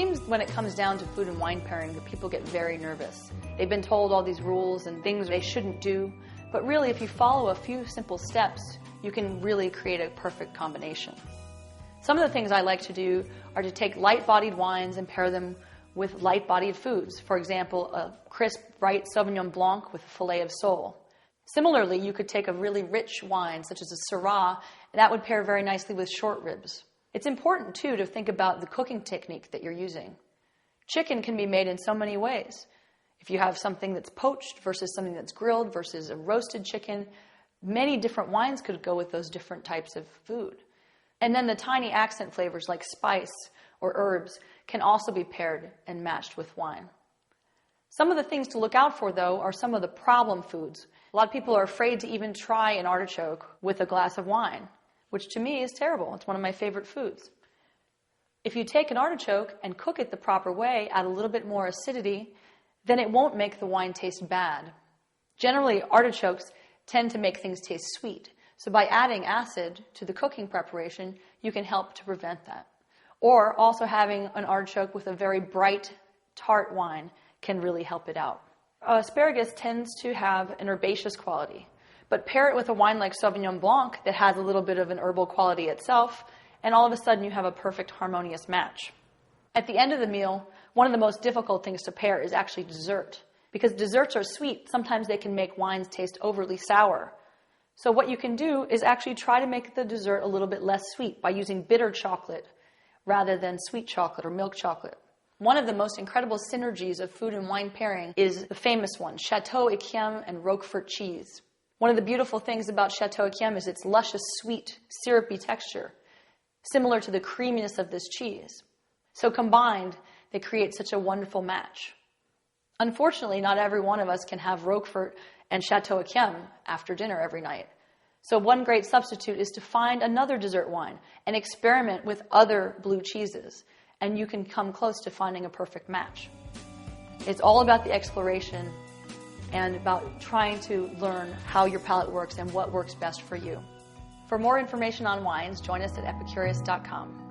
seems when it comes down to food and wine pairing that people get very nervous. They've been told all these rules and things they shouldn't do, but really if you follow a few simple steps, you can really create a perfect combination. Some of the things I like to do are to take light-bodied wines and pair them with light-bodied foods. For example, a crisp, bright Sauvignon Blanc with a filet of sole. Similarly, you could take a really rich wine, such as a Syrah, and that would pair very nicely with short ribs. It's important, too, to think about the cooking technique that you're using. Chicken can be made in so many ways. If you have something that's poached versus something that's grilled versus a roasted chicken, many different wines could go with those different types of food. And then the tiny accent flavors like spice or herbs can also be paired and matched with wine. Some of the things to look out for, though, are some of the problem foods. A lot of people are afraid to even try an artichoke with a glass of wine, which to me is terrible. It's one of my favorite foods. If you take an artichoke and cook it the proper way, add a little bit more acidity, then it won't make the wine taste bad. Generally, artichokes tend to make things taste sweet. So by adding acid to the cooking preparation, you can help to prevent that. Or also having an artichoke with a very bright, tart wine can really help it out. Asparagus tends to have an herbaceous quality, but pair it with a wine like Sauvignon Blanc that has a little bit of an herbal quality itself, and all of a sudden you have a perfect harmonious match. At the end of the meal, one of the most difficult things to pair is actually dessert. Because desserts are sweet, sometimes they can make wines taste overly sour. So what you can do is actually try to make the dessert a little bit less sweet by using bitter chocolate rather than sweet chocolate or milk chocolate. One of the most incredible synergies of food and wine pairing is the famous one, Chateau D'Yquem and Roquefort cheese. One of the beautiful things about Chateau D'Yquem is its luscious, sweet, syrupy texture, similar to the creaminess of this cheese. So combined, they create such a wonderful match. Unfortunately, not every one of us can have Roquefort and Chateau D'Yquem after dinner every night. So one great substitute is to find another dessert wine and experiment with other blue cheeses, and you can come close to finding a perfect match. It's all about the exploration and about trying to learn how your palate works and what works best for you. For more information on wines, join us at epicurious.com.